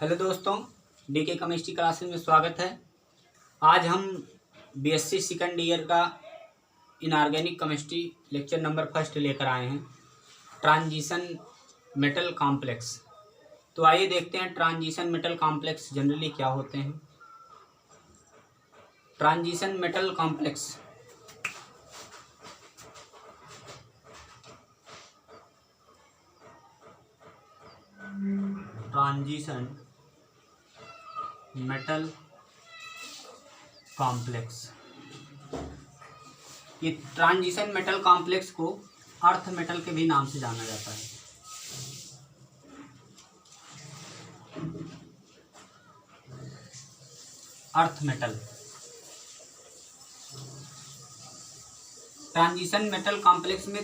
Hello दोस्तों, DK chemistry classes में स्वागत है। आज हम बीएससी सेकंड ईयर का inorganic chemistry lecture number first लेकर आए हैं, ट्रांजिशन मेटल कॉम्प्लेक्स। तो आइए देखते हैं ट्रांजिशन मेटल कॉम्प्लेक्स जनरली क्या होते हैं। Transition metal complex transition metal complex, ये ट्रांजिशन मेटल कॉम्प्लेक्स को अर्थ मेटल के भी नाम से जाना जाता है। Earth metal transition metal complex में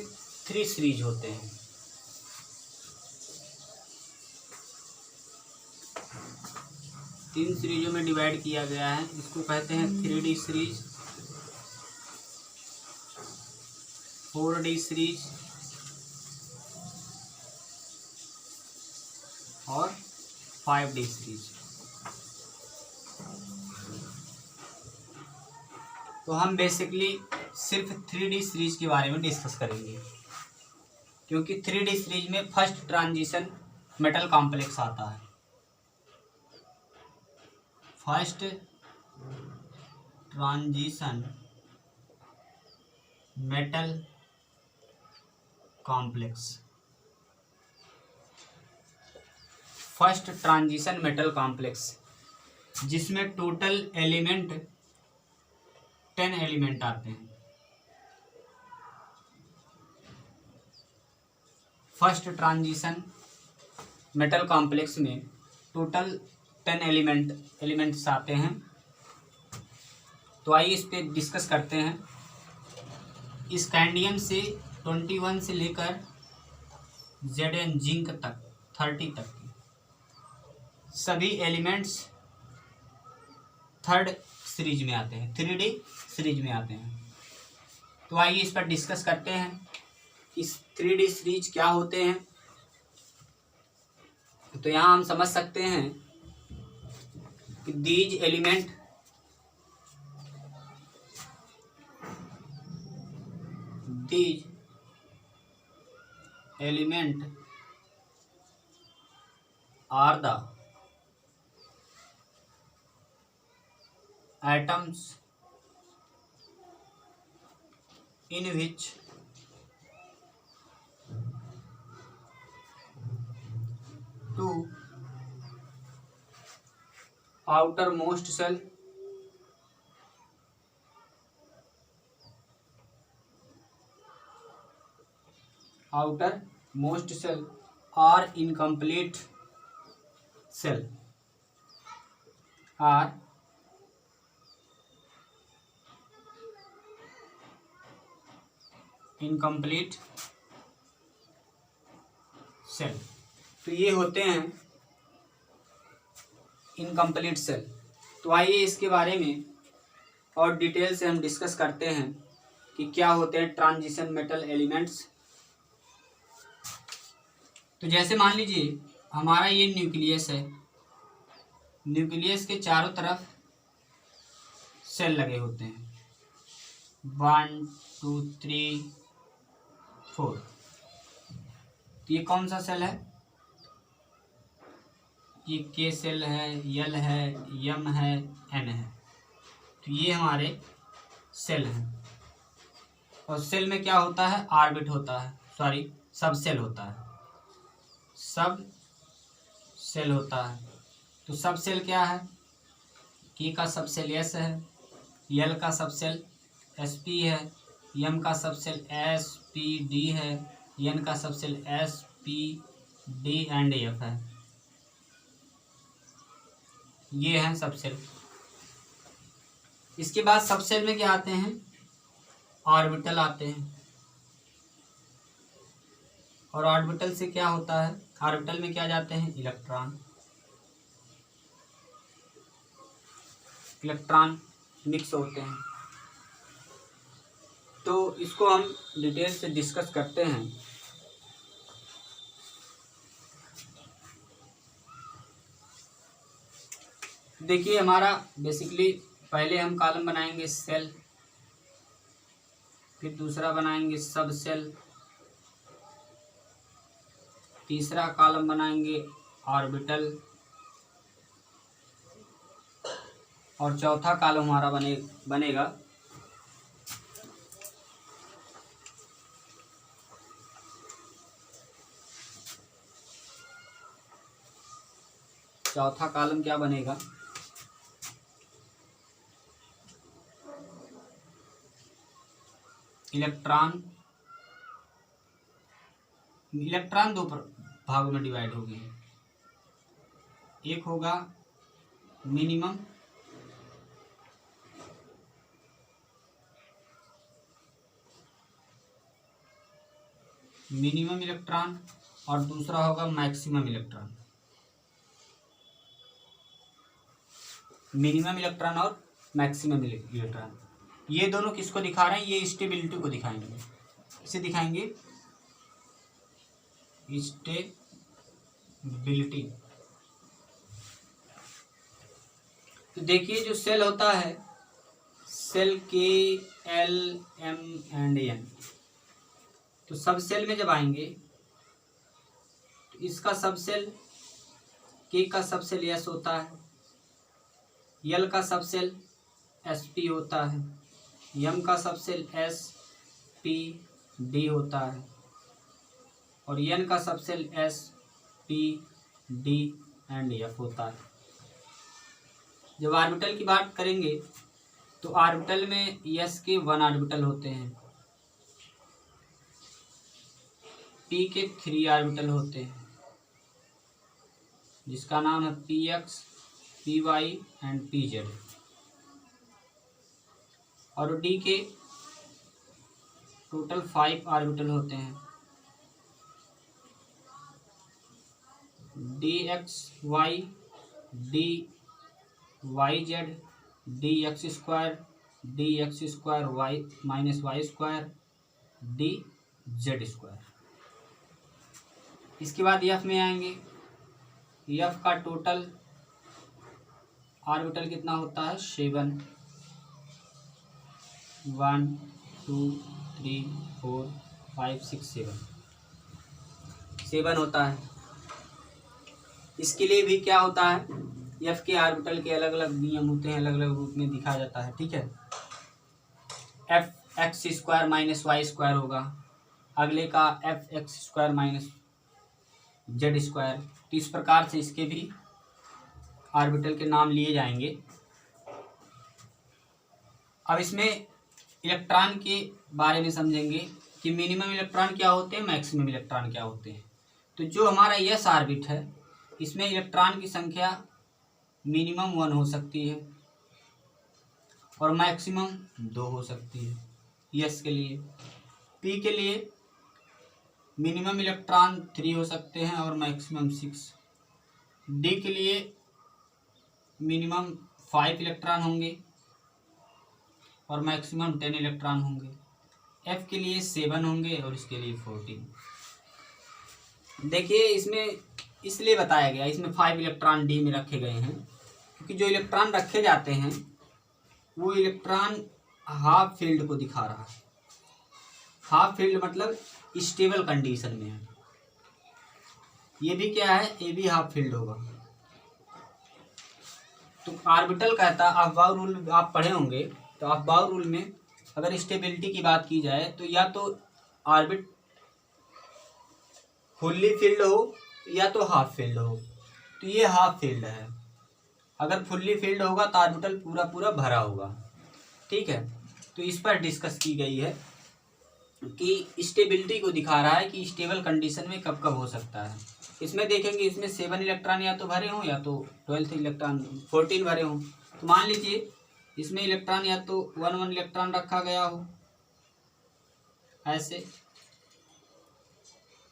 3 सीरीज होते हैं। तीन सीरीजों में डिवाइड किया गया है। इसको कहते हैं 3D सीरीज, 4D सीरीज और 5D सीरीज। तो हम बेसिकली सिर्फ 3D सीरीज के बारे में डिस्कस करेंगे, क्योंकि 3D सीरीज में फर्स्ट ट्रांजिशन मेटल कॉम्प्लेक्स आता है। First transition metal complex, first transition metal complex जिसमें टोटल एलिमेंट 10 एलिमेंट आते हैं। फर्स्ट ट्रांजिशन मेटल कॉम्प्लेक्स में टोटल 10 एलिमेंट्स आते हैं। तो आइए इस पे डिस्कस करते हैं। स्कैंडियम से 21 से लेकर Zn जिंक तक 30 तक के सभी एलिमेंट्स थर्ड सीरीज में आते हैं, 3D सीरीज में आते हैं। तो आइए इस पर डिस्कस करते हैं इस 3D सीरीज क्या होते हैं। तो यहाँ हम समझ सकते हैं कि these element are the atoms in which two outermost cell are incomplete cell are incomplete cell। तो ये होते हैं इनकम्प्लीट सेल। तो आइए इसके बारे में और डिटेल से हम डिस्कस करते हैं कि क्या होते हैं ट्रांजिशन मेटल एलिमेंट्स। तो जैसे मान लीजिए हमारा ये न्यूक्लियस है, न्यूक्लियस के चारों तरफ सेल लगे होते हैं, 1 2 3 4। तो ये कौन सा सेल है? ये के सेल है, यल है, यम है, एन है। तो ये हमारे सेल हैं। और सेल में क्या होता है? ऑर्बिट होता है, सॉरी सब सेल होता है, सब सेल होता है। तो सब सेल क्या है? के का सब सेल एस है, यल का सब सेल एस पी है, यम का subshell s p d है, एन का subshell s p d and f है। ये हैं सब सेल। इसके बाद सब सेल में क्या आते हैं? ऑर्बिटल आते हैं। और ऑर्बिटल से क्या होता है? ऑर्बिटल में क्या जाते हैं? इलेक्ट्रॉन मिक्स होते हैं। तो इसको हम डिटेल से डिस्कस करते हैं। देखिए हमारा बेसिकली पहले हम कॉलम बनाएंगे सेल, फिर दूसरा बनाएंगे सब सेल, तीसरा कॉलम बनाएंगे ऑर्बिटल, और चौथा कॉलम हमारा बनेगा चौथा कॉलम क्या बनेगा, इलेक्ट्रॉन। इलेक्ट्रॉन दो भागों में डिवाइड हो गए, एक होगा मिनिमम इलेक्ट्रॉन और दूसरा होगा मैक्सिमम इलेक्ट्रॉन। मिनिमम इलेक्ट्रॉन और मैक्सिमम इलेक्ट्रॉन, ये दोनों किसको दिखा रहे हैं, ये स्टेबिलिटी को दिखाएंगे। इसे दिखाएंगे स्टेबिलिटी। तो देखिए जो सेल होता है, सेल के एल एम एंड एन, तो सब सेल में जब आएंगे तो इसका सब सेल के का सब सेल एस होता है, यल का सब सेल एस पी होता है, यम का subshell s p D होता है, और एन का subshell s p d and f होता है। जब ऑर्बिटल की बात करेंगे तो ऑर्बिटल में एस के 1 ऑर्बिटल होते हैं, पी के 3 ऑर्बिटल होते हैं, जिसका नाम है p x, p y and p z, और डी के टोटल 5 ऑर्बिटल होते हैं, d x y, d y z, d x square y minus y square, d z square. इसके बाद एफ में आएंगे, एफ का टोटल ऑर्बिटल कितना होता है, 7, 1 2 3 4 5 6 7 होता है। इसके लिए भी क्या होता है, एफ के ऑर्बिटल के अलग अलग नियम होते हैं, अलग अलग रूप में दिखा जाता है, ठीक है। F x square minus y square होगा, अगले का f x square minus z square. तो इस प्रकार से इसके भी ऑर्बिटल के नाम लिए जाएंगे। अब इसमें इलेक्ट्रॉन के बारे में समझेंगे कि मिनिमम इलेक्ट्रॉन क्या होते हैं, मैक्सिमम इलेक्ट्रॉन क्या होते हैं। तो जो हमारा एस ऑर्बिट है, इसमें इलेक्ट्रॉन की संख्या मिनिमम 1 हो सकती है और मैक्सिमम 2 हो सकती है एस के लिए। पी के लिए मिनिमम इलेक्ट्रॉन 3 हो सकते हैं और मैक्सिमम 6। डी के लिए मिनिमम 5 इलेक्ट्रॉन होंगे और मैक्सिमम 10 इलेक्ट्रॉन होंगे। एफ के लिए 7 होंगे और इसके लिए 14। देखिए इसमें इसलिए बताया गया, इसमें 5 इलेक्ट्रॉन डी में रखे गए हैं क्योंकि जो इलेक्ट्रॉन रखे जाते हैं वो इलेक्ट्रॉन हाफ फील्ड को दिखा रहा है। हाफ फील्ड मतलब स्टेबल कंडीशन में है। ये भी क्या है, ये भी हाफ फील्ड होगा। तो ऑर्बिटल कहता है, अफबाउ रूल आप पढ़े होंगे, तो अफबाउ रूल में अगर स्टेबिलिटी की बात की जाए तो या तो ऑर्बिट फुल्ली फील्ड हो या तो हाफ फील्ड हो। तो ये हाफ फील्ड है। अगर फुल्ली फील्ड होगा तो ऑर्बिटल पूरा पूरा भरा होगा, ठीक है। तो इस पर डिस्कस की गई है कि स्टेबिलिटी को दिखा रहा है कि स्टेबल कंडीशन में कब कब हो सकता है। इसमें देखेंगे, इसमें 7 इलेक्ट्रॉन या तो भरे हों या तो 12 इलेक्ट्रॉन 14 भरे हों। तो मान लीजिए इसमें इलेक्ट्रॉन या तो 1 इलेक्ट्रॉन रखा गया हो ऐसे,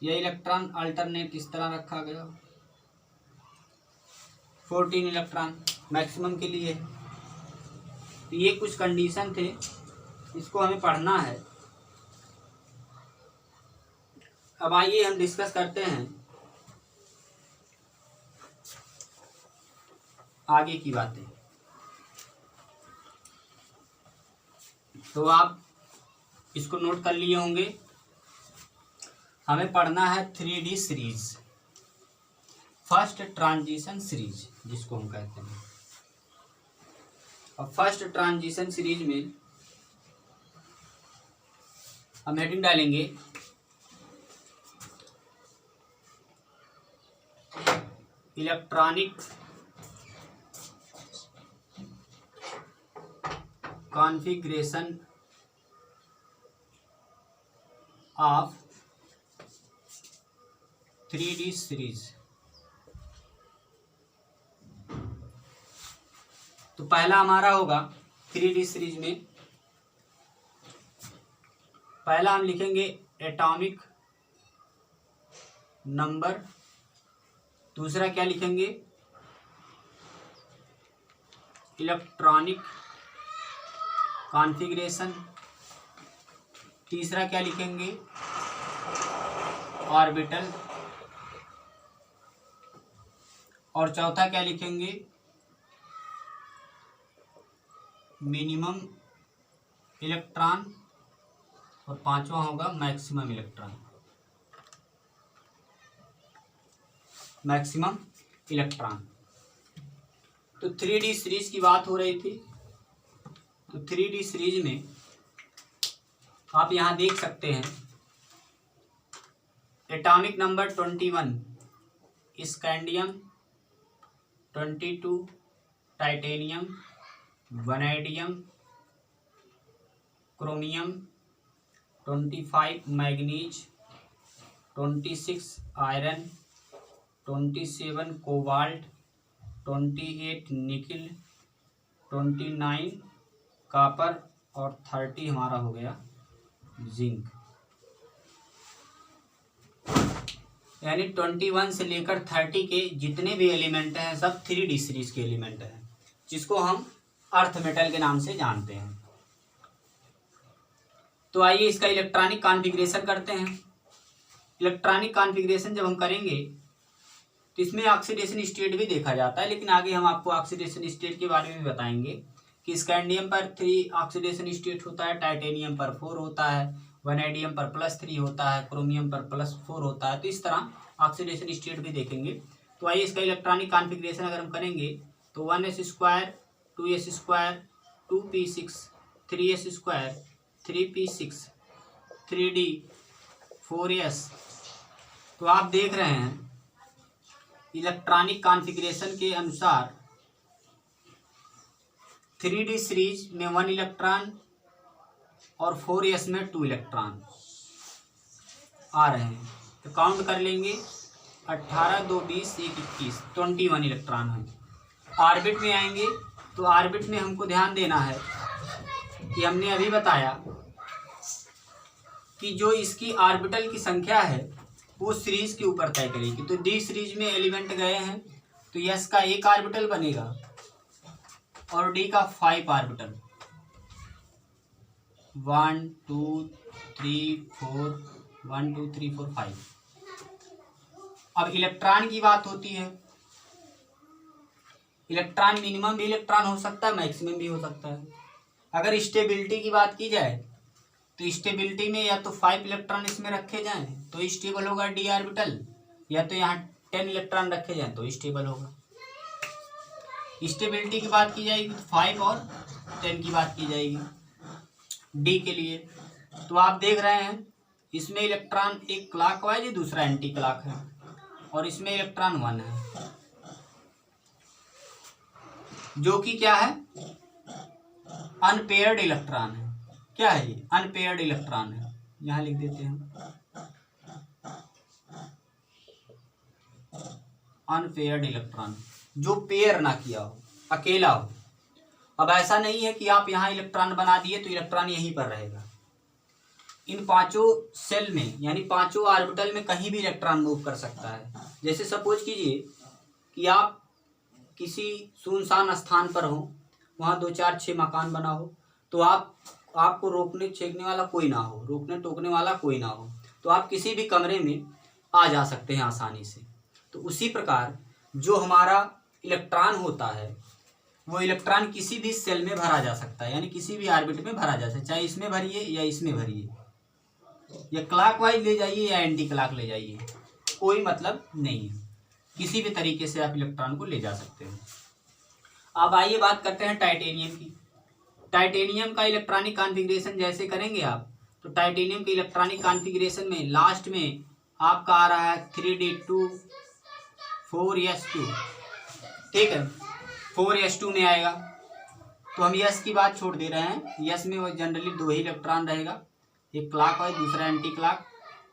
या इलेक्ट्रॉन अल्टरनेट इस तरह रखा गया हो। 14 इलेक्ट्रॉन मैक्सिमम के लिए। तो ये कुछ कंडीशन थे, इसको हमें पढ़ना है। अब आइए हम डिस्कस करते हैं आगे की बातें। तो आप इसको नोट कर लिए होंगे। हमें पढ़ना है 3D series, first transition series जिसको हम कहते हैं। और फर्स्ट ट्रांजिशन सीरीज में हम हेडिंग डालेंगे electronic configuration of 3D series. तो पहला हमारा होगा 3D सीरीज में, पहला हम लिखेंगे एटॉमिक नंबर, दूसरा क्या लिखेंगे इलेक्ट्रॉनिक कॉन्फ़िगरेशन, तीसरा क्या लिखेंगे ऑर्बिटल, और चौथा क्या लिखेंगे मिनिमम इलेक्ट्रॉन, और पांचवा होगा मैक्सिमम इलेक्ट्रॉन, मैक्सिमम इलेक्ट्रॉन। तो 3D सीरीज की बात हो रही थी। तो 3D सीरीज में आप यहाँ देख सकते हैं atomic number 21 scandium, 22 titanium, vanadium, chromium, 25 manganese, 26 iron, 27 cobalt, 28 nickel, 29 copper, और 30 हमारा हो गया जिंक। यानी 21 से लेकर 30 के जितने भी एलिमेंट हैं सब 3D सीरीज के एलिमेंट हैं, जिसको हम अर्थ मेटल के नाम से जानते हैं। तो आइए इसका इलेक्ट्रॉनिक कॉन्फ़िगरेशन करते हैं। इलेक्ट्रॉनिक कॉन्फ़िगरेशन जब हम करेंगे तो इसमें ऑक्सीडेशन स्टेट भी देखा जाता है, लेकिन आगे हम आपको ऑक्सीडेशन स्टेट के बारे में बताएंगे कि स्कैंडियम पर 3 ऑक्सीडेशन स्टेट होता है, टाइटेनियम पर 4 होता है, वनेडियम पर +3 होता है, क्रोमियम पर +4 होता है। तो इस तरह ऑक्सीडेशन स्टेट भी देखेंगे। तो आइए इसका इलेक्ट्रॉनिक कॉन्फ़िगरेशन अगर हम करेंगे तो 1s², 2s², 2p6, 3s², 3p6, 3d, 4s। तो आप देख रहे हैं इलेक्ट्रॉनिक कॉन्फ़िगरेशन के अनुसार 3D सीरीज में 1 इलेक्ट्रॉन और 4s में 2 इलेक्ट्रॉन आ रहे हैं। तो काउंट कर लेंगे 18, 2, 20, 1, 21, 21 इलेक्ट्रॉन हैं। ऑर्बिट में आएंगे तो ऑर्बिट में हमको ध्यान देना है कि हमने अभी बताया कि जो इसकी ऑर्बिटल की संख्या है वो सीरीज के ऊपर तय करेगी। तो डी सीरीज में एलिमेंट गए हैं तो यस का 1 ऑर्बिटल बनेगा और डी का 5 ऑर्बिटल, 1 2 3 4, 1 2 3 4 5। अब इलेक्ट्रॉन की बात होती है। इलेक्ट्रॉन मिनिमम भी इलेक्ट्रॉन हो सकता है, मैक्सिमम भी हो सकता है। अगर स्टेबिलिटी की बात की जाए तो स्टेबिलिटी में या तो 5 इलेक्ट्रॉन इसमें रखे जाएं तो स्टेबल होगा डी ऑर्बिटल, या तो यहाँ 10 इलेक्ट्रॉन रखे जाएं तो स्टेबल होगा। स्टेबिलिटी की बात की जाएगी तो 5 और 10 की बात की जाएगी डी के लिए। तो आप देख रहे हैं इसमें इलेक्ट्रॉन एक क्लॉकवाइज है, दूसरा एंटी क्लॉक है, और इसमें इलेक्ट्रॉन 1 है जो कि क्या है अनपेयर्ड इलेक्ट्रॉन है। क्या है ये? अनपेयर्ड इलेक्ट्रॉन है। यहां लिख देते हैं अनपेयर्ड इलेक्ट्रॉन, जो पेयर ना किया हो, अकेला हो। अब ऐसा नहीं है कि आप यहाँ इलेक्ट्रॉन बना दिए तो इलेक्ट्रॉन यहीं पर रहेगा। इन पांचों सेल में यानी पांचों ऑर्बिटल में कहीं भी इलेक्ट्रॉन मूव कर सकता है। जैसे सपोज कीजिए कि आप किसी सुनसान स्थान पर हो, वहाँ 2 4 6 मकान बना हो, तो आपको रोकने छेकने वाला कोई ना हो, रोकने टोकने वाला कोई ना हो, तो आप किसी भी कमरे में आ जा सकते हैं आसानी से। तो उसी प्रकार जो हमारा इलेक्ट्रॉन होता है वो इलेक्ट्रॉन किसी भी सेल में भरा जा सकता है, यानी किसी भी ऑर्बिट में भरा जा सकता है, चाहे इसमें भरिए या इसमें भरिए, या क्लॉकवाइज ले जाइए या एंटी क्लॉक ले जाइए, कोई मतलब नहीं है, किसी भी तरीके से आप इलेक्ट्रॉन को ले जा सकते हैं। अब आइए बात करते हैं टाइटेनियम की। टाइटेनियम का इलेक्ट्रॉनिक कॉन्फ़िगरेशन जैसे करेंगे आप, तो टाइटेनियम के इलेक्ट्रॉनिक कॉन्फ़िगरेशन में लास्ट में आपका आ रहा है 3d2 4s2, ठीक है, 4s2 में आएगा। तो हम यस की बात छोड़ दे रहे हैं, यस में वो जनरली 2 ही इलेक्ट्रॉन रहेगा, एक क्लॉकवाइज दूसरा एंटी क्लॉक,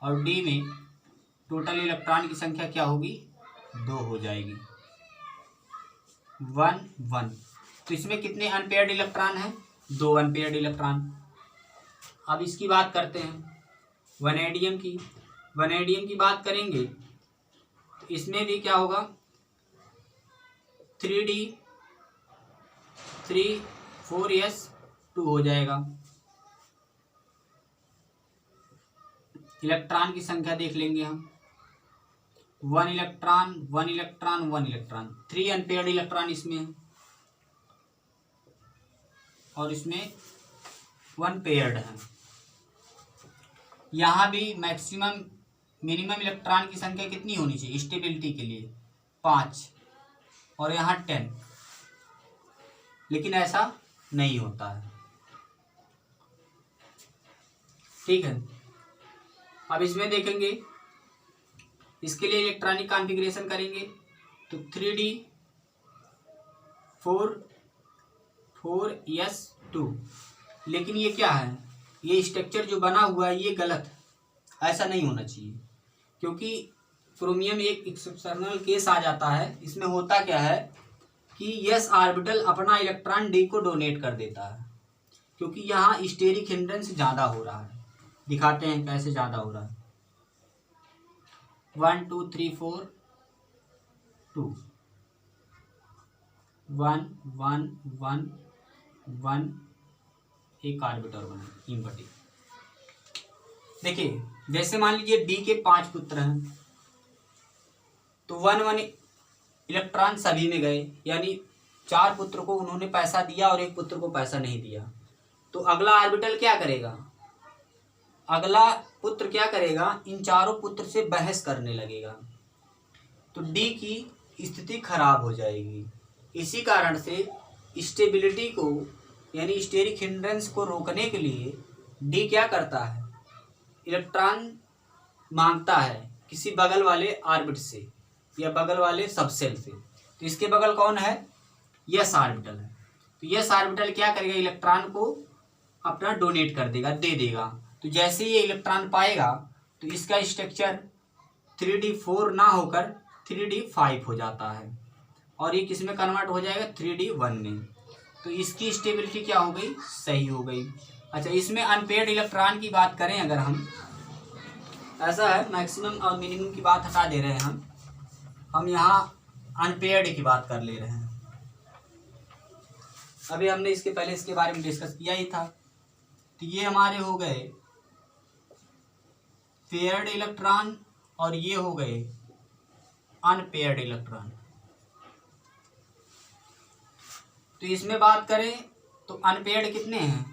और डी में टोटल इलेक्ट्रॉन की संख्या क्या होगी, 2 हो जाएगी, 1 1। तो इसमें कितने अनपेयर्ड इलेक्ट्रॉन हैं, 2 अनपेयर्ड इलेक्ट्रॉन। अब इसकी बात करते हैं वनेडियम की। वनेडियम की बात करेंगे तो इसमें भी क्या होगा, 3d3 4s2 हो जाएगा। इलेक्ट्रॉन की संख्या देख लेंगे हम, 1 electron 1 electron 1 electron, 3 unpaired electron इसमें है, और इसमें 1 पेयर्ड है। यहाँ भी मैक्सिमम मिनिमम इलेक्ट्रॉन की संख्या कितनी होनी चाहिए स्टेबिलिटी के लिए, 5, और यहाँ 10, लेकिन ऐसा नहीं होता है, ठीक है। अब इसमें देखेंगे, इसके लिए इलेक्ट्रॉनिक कॉन्फ़िगरेशन करेंगे तो 3d4s2, लेकिन ये क्या है, ये स्ट्रक्चर जो बना हुआ है ये गलत है, ऐसा नहीं होना चाहिए, क्योंकि क्रोमियम एक एक्सेप्शनल केस आ जाता है। इसमें होता क्या है कि यस ऑर्बिटल अपना इलेक्ट्रॉन डी को डोनेट कर देता है, क्योंकि यहाँ स्टेरिक हिंड्रेंस ज़्यादा हो रहा है। दिखाते हैं कैसे ज़्यादा हो रहा है, 1 2 3 4 2 1 1 1 1, एक ऑर्बिटर बना इम्पटी। देखिए जैसे मान लीजिए डी के 5 पुत्र हैं, तो 1 1 इलेक्ट्रॉन सभी में गए, यानी 4 पुत्र को उन्होंने पैसा दिया और 1 पुत्र को पैसा नहीं दिया। तो अगला ऑर्बिटल क्या करेगा, अगला पुत्र क्या करेगा, इन चारों पुत्र से बहस करने लगेगा, तो डी की स्थिति खराब हो जाएगी। इसी कारण से स्टेबिलिटी को यानी स्टेरिक हिंड्रेंस को रोकने के लिए डी क्या करता है, इलेक्ट्रॉन मांगता है किसी बगल वाले ऑर्बिट से या बगल वाले सबसेल से। तो इसके बगल कौन है, यस ऑर्बिटल है। तो यस ऑर्बिटल क्या करेगा, इलेक्ट्रॉन को अपना डोनेट कर देगा, दे देगा। तो जैसे ये इलेक्ट्रॉन पाएगा तो इसका स्ट्रक्चर 3d4 ना होकर 3d5 हो जाता है, और ये किस में कन्वर्ट हो जाएगा, 3d1 में। तो इसकी स्टेबिलिटी क्या हो गई, सही हो गई। अच्छा, इसमें अनपेयर्ड इलेक्ट्रॉन की बात करें अगर हम, ऐसा है मैक्सिमम और मिनिमम की बात हटा दे रहे हैं हम यहाँ अनपेयर्ड की बात कर ले रहे हैं। अभी हमने इसके पहले इसके बारे में डिस्कस किया ही था। तो ये हमारे हो गए पेयर्ड इलेक्ट्रॉन और ये हो गए अनपेयर्ड इलेक्ट्रॉन। तो इसमें बात करें तो अनपेयर्ड कितने हैं,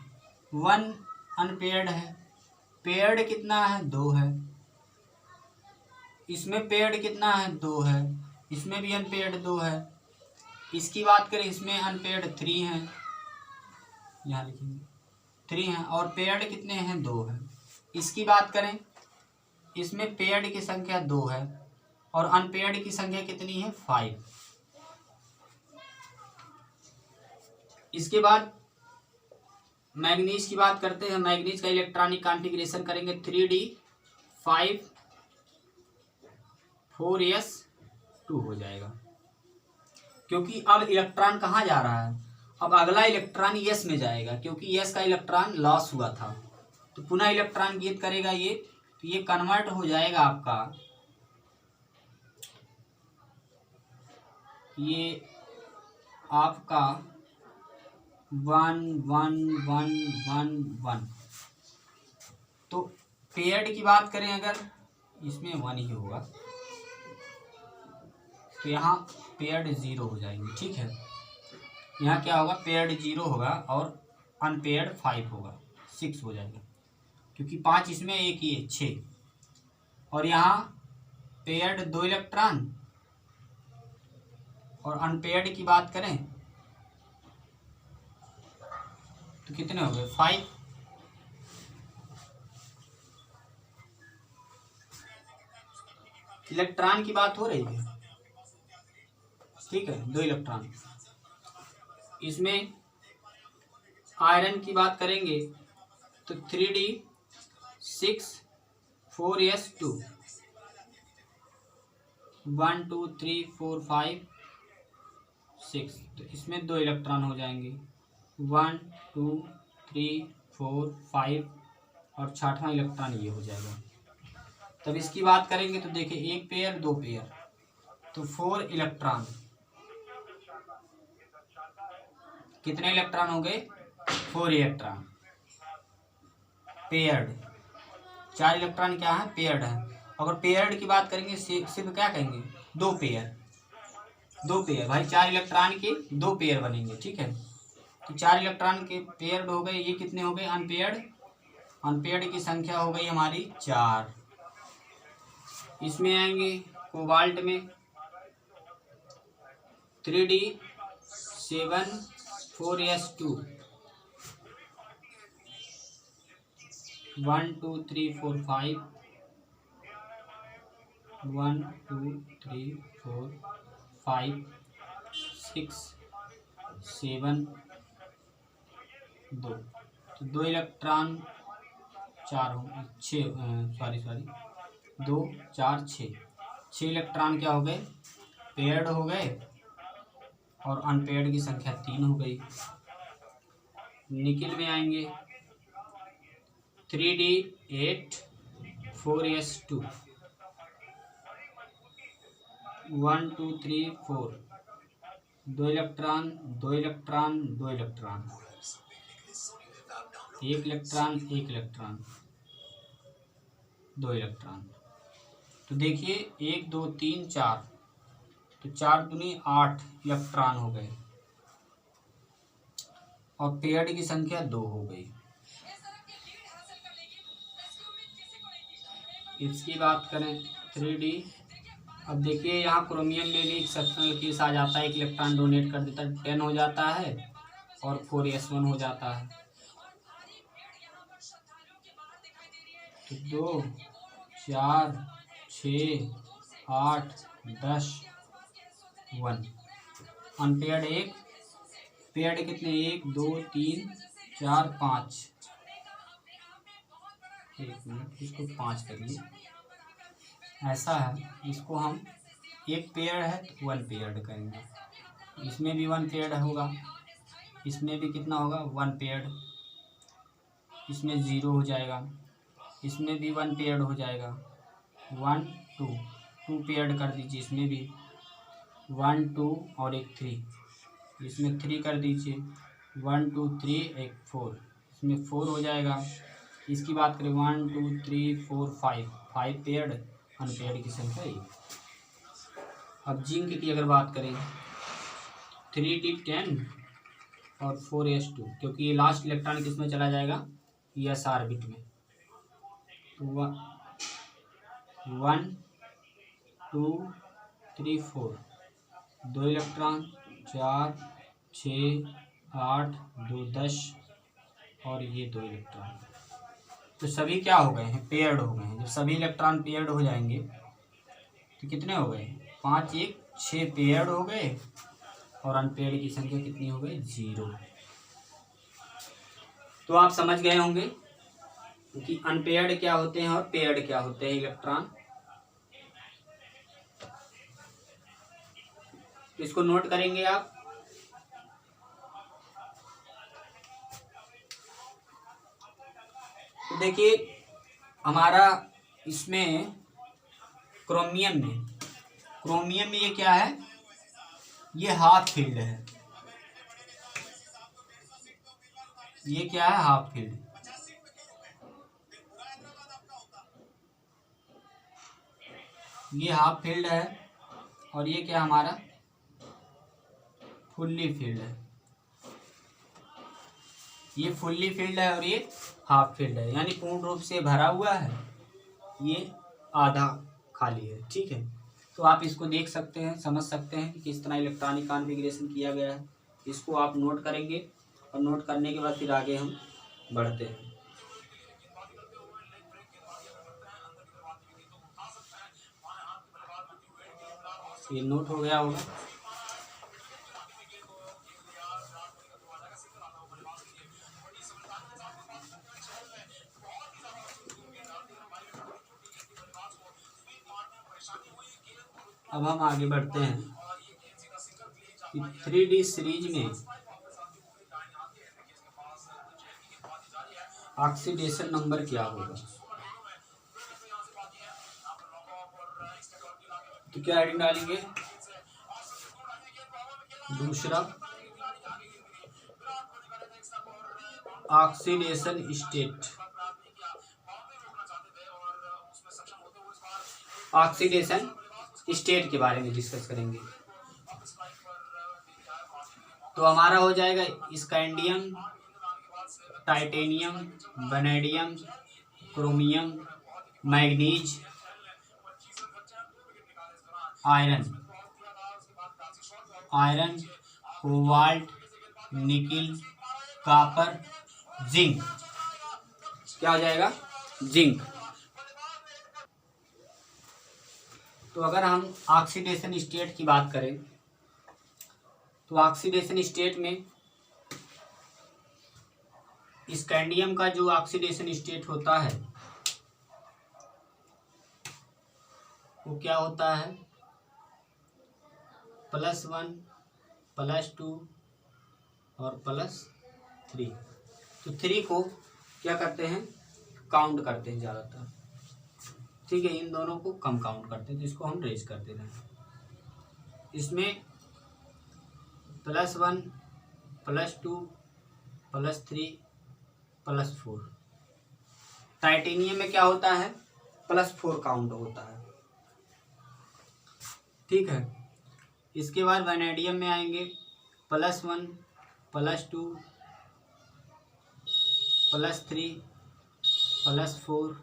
1 अनपेयर्ड है, पेयर्ड कितना है, 2 है, इसमें पेयर्ड कितना है, 2 है, इसमें भी अनपेयर्ड 2 है। इसकी बात करें, इसमें अनपेयर्ड 3 है, यहाँ लिखेंगे 3 है, और पेयर्ड कितने हैं, 2 है। इसकी बात करें, इसमें पेयर्ड की संख्या 2 है और अनपेयर्ड की संख्या कितनी है, 5। इसके बाद मैग्नीज की बात करते हैं। मैग्नीज का इलेक्ट्रॉनिक कॉन्फ़िगरेशन करेंगे 3d5 4s2 हो जाएगा, क्योंकि अब इलेक्ट्रॉन कहाँ जा रहा है, अब अगला इलेक्ट्रॉन यस में जाएगा, क्योंकि यस का इलेक्ट्रॉन लॉस हुआ था। तो पुनः इलेक्ट्रॉन गेट करेगा ये, तो ये कन्वर्ट हो जाएगा आपका, ये आपका 1 1 1 1 1। तो पेयर्ड की बात करें अगर, इसमें 1 ही होगा, तो यहाँ पेयर्ड 0 हो जाएंगे। ठीक है, यहाँ क्या होगा, पेयर्ड 0 होगा और अनपेयर्ड 5 होगा, 6 हो जाएगा, क्योंकि 5 इसमें, एक ये 6। और यहाँ पेयर्ड 2 इलेक्ट्रॉन और अनपेयर्ड की बात करें तो कितने हो गए, 5। इलेक्ट्रॉन की बात हो रही है, ठीक है, 2 इलेक्ट्रॉन। इसमें आयरन की बात करेंगे तो 3d6 4s2 1 2 3 4 5 6, तो इसमें 2 इलेक्ट्रॉन हो जाएंगे, 1 2 3 4 5 और 6वां इलेक्ट्रॉन ये हो जाएगा। तब इसकी बात करेंगे तो देखिए 1 पेयर 2 पेयर, तो 4 इलेक्ट्रॉन, कितने इलेक्ट्रॉन हो गए, 4 इलेक्ट्रॉन पेयर्ड। 4 इलेक्ट्रॉन क्या है, पेयर्ड है। अगर पेयर्ड की बात करेंगे सिर्फ क्या कहेंगे, 2 पेयर, 2 पेयर भाई, 4 इलेक्ट्रॉन के 2 पेयर बनेंगे। ठीक है, तो 4 इलेक्ट्रॉन के पेयर्ड हो गए, ये कितने हो गए, अनपेयर्ड। अनपेयर्ड की संख्या हो गई हमारी 4। इसमें आएंगे कोबाल्ट में 3d7 4s2 1 2 3 4 5 1 2 3 4 5 6 7 2, तो 2 इलेक्ट्रॉन 4 हो 6, सॉरी 2 4 6 इलेक्ट्रॉन क्या हो गए, पेयर्ड हो गए और अनपेयर्ड की संख्या 3 हो गई। निकिल में आएंगे 3d8 4s2 1 2 3 4, 2 electron 2 electron 2 electron, 1 electron 1 electron 2 electron. तो देखिए 1 2 3 4, तो 4 दूनी 8 इलेक्ट्रॉन हो गए और पेयर्ड की संख्या 2 हो गई। इसकी बात करें 3d, अब देखिए यहाँ क्रोमियम ले ली, एक्सेप्शनल केस आ जाता है, 1 इलेक्ट्रॉन डोनेट कर देता है, 10 हो जाता है और 4s1 हो जाता है। तो 2 4 6 8 10 1, अनपेयर्ड 1, पेयर्ड कितने, 1 2 3 4 5, 1 मिनट इसको 5 करिए, ऐसा है। इसको हम 1 पेयर है तो 1 पेयर्ड करेंगे, इसमें भी 1 पेयर्ड होगा, इसमें भी कितना होगा, 1 पेयर्ड, इसमें 0 हो जाएगा, इसमें भी 1 पेयर्ड हो जाएगा, 1 2 पेयर्ड कर दीजिए, इसमें भी 1 2 और एक 3, इसमें 3 कर दीजिए, 1 2 3 एक 4, इसमें 4 हो जाएगा। इसकी बात करें 1 2 3 4 5 पेयर्ड, अनपेयर्ड की संख्या 1। अब जिंक की अगर बात करें 3d10 और 4s2, क्योंकि ये लास्ट इलेक्ट्रॉन किसमें चला जाएगा, एस ऑर्बिट में, तो 1 2 3 4, 2 इलेक्ट्रॉन 4 6 8 2 10 और ये 2 इलेक्ट्रॉन, तो सभी क्या हो गए हैं, पेयर्ड हो गए हैं। जब सभी इलेक्ट्रॉन पेयर्ड हो जाएंगे तो कितने हो गए, 5 1 6 पेयर्ड हो गए और अनपेयर्ड की संख्या कितनी हो गई, 0। तो आप समझ गए होंगे कि अनपेयर्ड क्या होते हैं और पेयर्ड क्या होते हैं इलेक्ट्रॉन। इसको नोट करेंगे आप। तो देखिए हमारा इसमें क्रोमियम में ये क्या है, ये हाफ फील्ड है, ये क्या है, हाफ फील्ड। ये हाफ फील्ड है और ये क्या हमारा फुल्ली फिल्ड है, ये फुल्ली फिल्ड है और ये हाफ फिल्ड है, यानी पूर्ण रूप से भरा हुआ है, ये आधा खाली है। ठीक है, तो आप इसको देख सकते हैं, समझ सकते हैं कि किस तरह इलेक्ट्रॉनिक कॉन्फ़िगरेशन किया गया है। इसको आप नोट करेंगे और नोट करने के बाद फिर आगे हम बढ़ते हैं। ये नोट हो गया होगा। अब हम आगे बढ़ते हैं कि 3D सीरीज में ऑक्सीडेशन नंबर क्या होगा। तो क्या हेडिंग डालेंगे, दूसरा ऑक्सीडेशन स्टेट, ऑक्सीडेशन स्टेट के बारे में डिस्कस करेंगे। तो हमारा हो जाएगा scandium, titanium, vanadium, chromium, manganese, iron, cobalt, nickel, copper, zinc. क्या हो जाएगा, जिंक। तो अगर हम ऑक्सीडेशन स्टेट की बात करें तो ऑक्सीडेशन स्टेट में स्कैंडियम का जो ऑक्सीडेशन स्टेट होता है वो क्या होता है, +1, +2 और +3। तो 3 को क्या करते हैं, काउंट करते हैं ज़्यादातर। ठीक है, इन दोनों को कम काउंट करते हैं, तो इसको हम रेज कर देते हैं। इसमें +1, +2, +3, +4। टाइटेनियम में क्या होता है, +4 काउंट होता है। ठीक है, इसके बाद वैनेडियम में आएंगे +1, +2, +3, +4,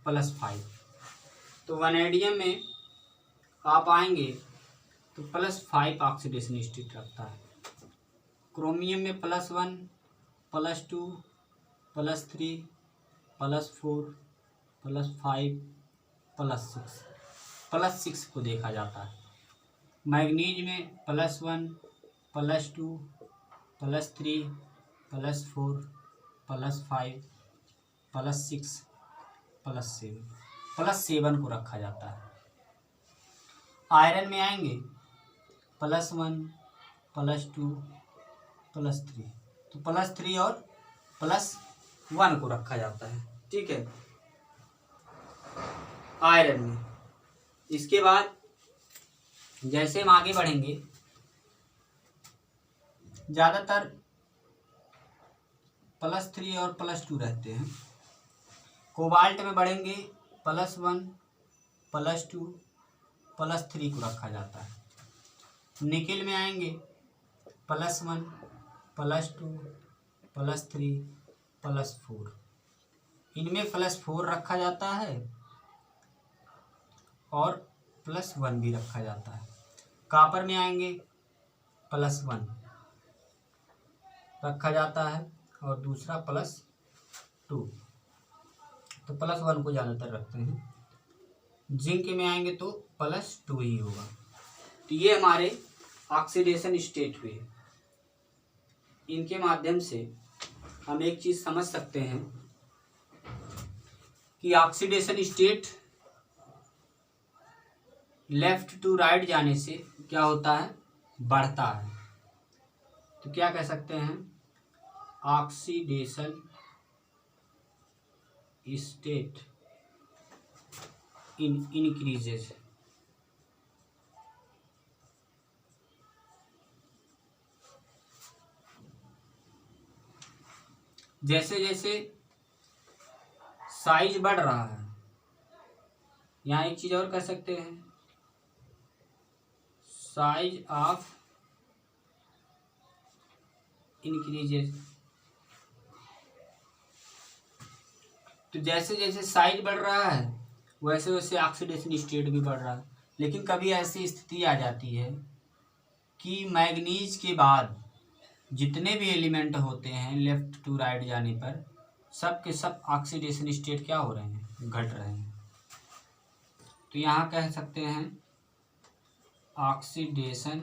+5। तो वैनेडियम में आप आएंगे तो +5 ऑक्सीडेशन स्टेट रखता है। क्रोमियम में +1, +2, +3, +4, +5, +6 को देखा जाता है। मैग्नीज में +1, +2, +3, +4, +5, +6, +7 को रखा जाता है। आयरन में आएंगे +1, +2, +3, तो +3 और +1 को रखा जाता है। ठीक है, आयरन में। इसके बाद जैसे हम आगे बढ़ेंगे, ज़्यादातर +3 और +2 रहते हैं। कोबाल्ट में बढ़ेंगे +1, +2, +3 को रखा जाता है। निकिल में आएंगे +1, +2, +3, +4। इनमें +4 रखा जाता है और +1 भी रखा जाता है। कॉपर में आएंगे +1 रखा जाता है और दूसरा +2, तो +1 को ज़्यादातर रखते हैं। जिंक में आएंगे तो +2 ही होगा। तो ये हमारे ऑक्सीडेशन स्टेट हुए। इनके माध्यम से हम एक चीज़ समझ सकते हैं कि oxidation state left to right जाने से क्या होता है, बढ़ता है। तो क्या कह सकते हैं, ऑक्सीडेशन स्टेट इंक्रीजेज। जैसे जैसे साइज बढ़ रहा है, यहाँ एक चीज और कर सकते हैं, साइज ऑफ इंक्रीजेस। तो जैसे जैसे साइज बढ़ रहा है वैसे वैसे ऑक्सीडेशन स्टेट भी बढ़ रहा है। लेकिन कभी ऐसी स्थिति आ जाती है कि मैग्नीज के बाद जितने भी एलिमेंट होते हैं लेफ्ट टू राइट जाने पर सब के सब ऑक्सीडेशन स्टेट क्या हो रहे हैं, घट रहे हैं। तो यहाँ कह सकते हैं ऑक्सीडेशन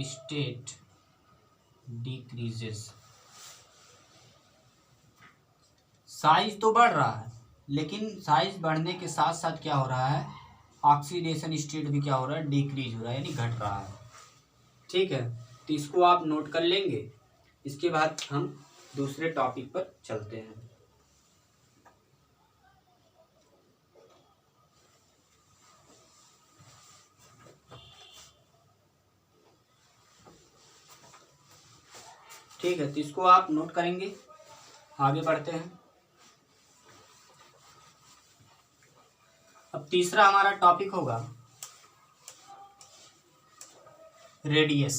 स्टेट डिक्रीजेस। साइज तो बढ़ रहा है लेकिन साइज बढ़ने के साथ साथ क्या हो रहा है, ऑक्सीडेशन स्टेट भी क्या हो रहा है, डिक्रीज हो रहा है, यानी घट रहा है। ठीक है, तो इसको आप नोट कर लेंगे। इसके बाद हम दूसरे टॉपिक पर चलते हैं। ठीक है, तो इसको आप नोट करेंगे। आगे बढ़ते हैं। अब तीसरा हमारा टॉपिक होगा रेडियस।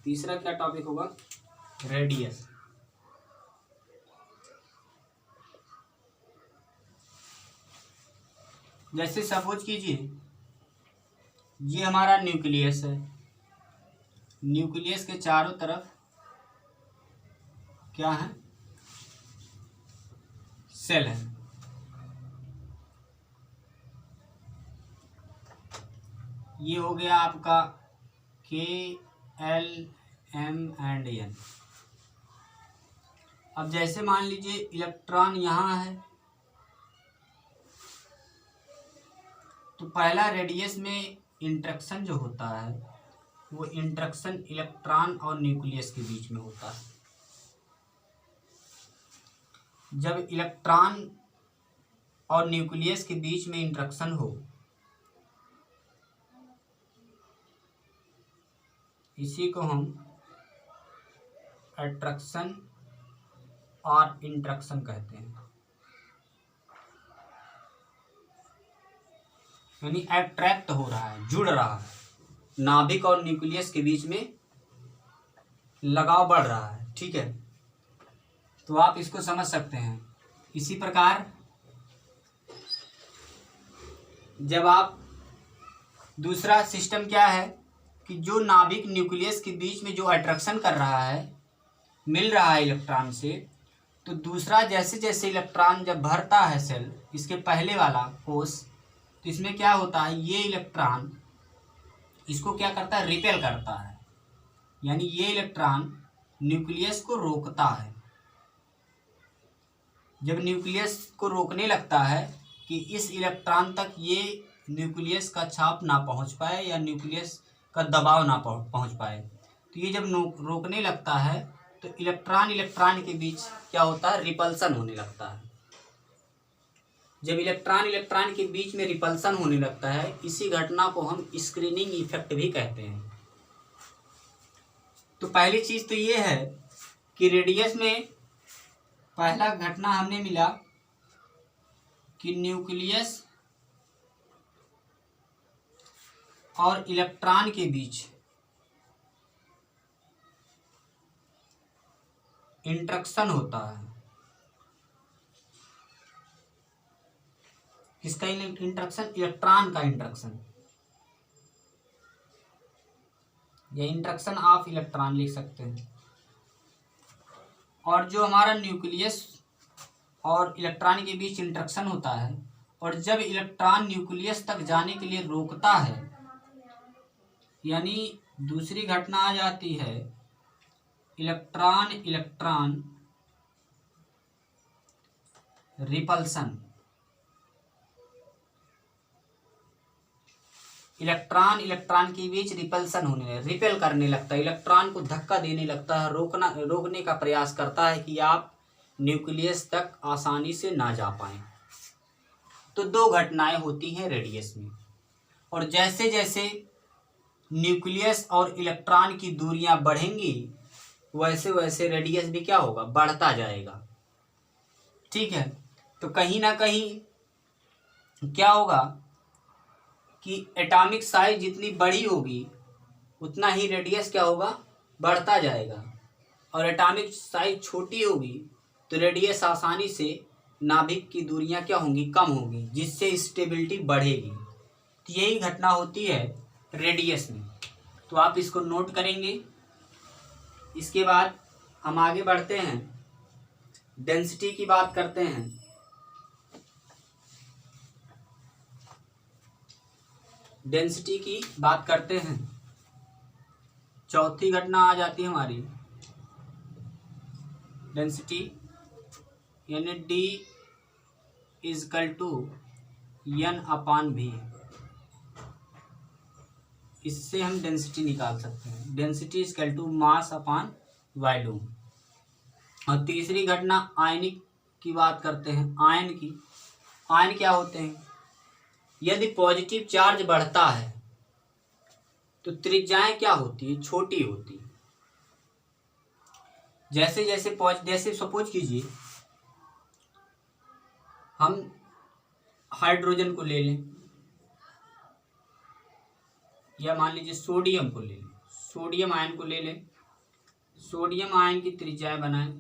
तीसरा क्या टॉपिक होगा, रेडियस। जैसे सपोज कीजिए ये हमारा न्यूक्लियस है, न्यूक्लियस के चारों तरफ क्या है, सेल है। ये हो गया आपका KLMNN। अब जैसे मान लीजिए इलेक्ट्रॉन यहाँ है, तो पहला रेडियस में इंटरेक्शन जो होता है वो इंटरेक्शन इलेक्ट्रॉन और न्यूक्लियस के बीच में होता है। जब इलेक्ट्रॉन और न्यूक्लियस के बीच में इंटरेक्शन हो, इसी को हम अट्रैक्शन और इंटरेक्शन कहते हैं। यानी अट्रैक्ट हो रहा है, जुड़ रहा है, नाभिक और न्यूक्लियस के बीच में लगाव बढ़ रहा है। ठीक है, तो आप इसको समझ सकते हैं। इसी प्रकार जब आप दूसरा सिस्टम क्या है कि जो नाभिक न्यूक्लियस के बीच में जो अट्रैक्शन कर रहा है, मिल रहा है इलेक्ट्रॉन से, तो दूसरा जैसे जैसे इलेक्ट्रॉन जब भरता है सेल, इसके पहले वाला कोष, तो इसमें क्या होता है, ये इलेक्ट्रॉन इसको क्या करता है, रिपेल करता है। यानी ये इलेक्ट्रॉन न्यूक्लियस को रोकता है। जब न्यूक्लियस को रोकने लगता है कि इस इलेक्ट्रॉन तक ये न्यूक्लियस का छाप ना पहुंच पाए या न्यूक्लियस का दबाव ना पहुंच पाए, तो ये जब रोकने लगता है तो इलेक्ट्रॉन इलेक्ट्रॉन के बीच क्या होता है, रिपल्सन होने लगता है। जब इलेक्ट्रॉन इलेक्ट्रॉन के बीच में रिपल्सन होने लगता है, इसी घटना को हम स्क्रीनिंग इफेक्ट भी कहते हैं। तो पहली चीज तो ये है कि रेडियस में पहला घटना हमने मिला कि न्यूक्लियस और इलेक्ट्रॉन के बीच इंटरेक्शन होता है। किसका इंटरेक्शन, इलेक्ट्रॉन का इंटरेक्शन, या इंटरेक्शन ऑफ इलेक्ट्रॉन लिख सकते हैं। और जो हमारा न्यूक्लियस और इलेक्ट्रॉन के बीच इंटरेक्शन होता है, और जब इलेक्ट्रॉन न्यूक्लियस तक जाने के लिए रोकता है, यानी दूसरी घटना आ जाती है electron electron repulsion. Electron electron के बीच रिपल्सन होने, रिपेल करने लगता है, इलेक्ट्रॉन को धक्का देने लगता है, रोकने का प्रयास करता है कि आप न्यूक्लियस तक आसानी से ना जा पाएं। तो दो घटनाएं होती हैं रेडियस में। और जैसे जैसे न्यूक्लियस और इलेक्ट्रॉन की दूरियां बढ़ेंगी वैसे वैसे रेडियस भी क्या होगा, बढ़ता जाएगा। ठीक है, तो कहीं ना कहीं क्या होगा कि एटॉमिक साइज जितनी बड़ी होगी उतना ही रेडियस क्या होगा, बढ़ता जाएगा, और एटॉमिक साइज छोटी होगी तो रेडियस आसानी से नाभिक की दूरियां क्या होंगी, कम होगी, जिससे स्टेबिलिटी बढ़ेगी। तो यही घटना होती है रेडियस में। तो आप इसको नोट करेंगे। इसके बाद हम आगे बढ़ते हैं, डेंसिटी की बात करते हैं। डेंसिटी की बात करते हैं, चौथी घटना आ जाती है हमारी डेंसिटी, यानी D = N/V। इससे हम डेंसिटी निकाल सकते हैं। डेंसिटी = मास/वॉल्यूम। और तीसरी घटना आयनिक की बात करते हैं। आयन की, आयन क्या होते हैं, यदि पॉजिटिव चार्ज बढ़ता है तो त्रिज्याएं क्या होती है, छोटी होती। जैसे जैसे सपोज कीजिए हम हाइड्रोजन को ले लें, या मान लीजिए सोडियम को ले लें, सोडियम आयन को ले लें। सोडियम आयन की त्रिज्याएं बनाएं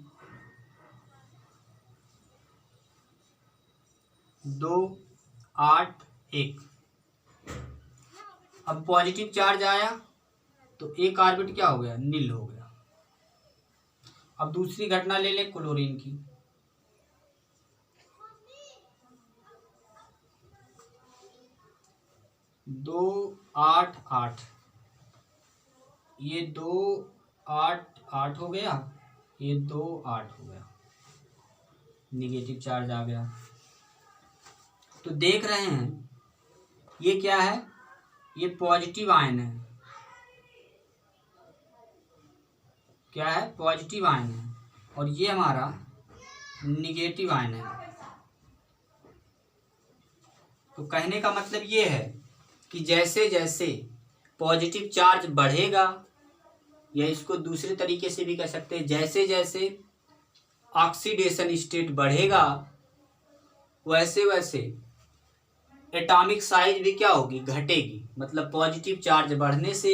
2, 8, 1। अब पॉजिटिव चार्ज आया तो एक ऑर्बिट क्या हो गया, नील हो गया। अब दूसरी घटना ले लें क्लोरीन की। दो 8, 8, ये 2, 8, 8 हो गया, ये 2, 8 हो गया, निगेटिव चार्ज आ गया। तो देख रहे हैं ये क्या है, ये पॉजिटिव आयन है। क्या है, पॉजिटिव आयन है, और ये हमारा निगेटिव आयन है। तो कहने का मतलब ये है कि जैसे जैसे पॉजिटिव चार्ज बढ़ेगा, या इसको दूसरे तरीके से भी कह सकते हैं, जैसे जैसे ऑक्सीडेशन स्टेट बढ़ेगा वैसे वैसे एटॉमिक साइज भी क्या होगी, घटेगी। मतलब पॉजिटिव चार्ज बढ़ने से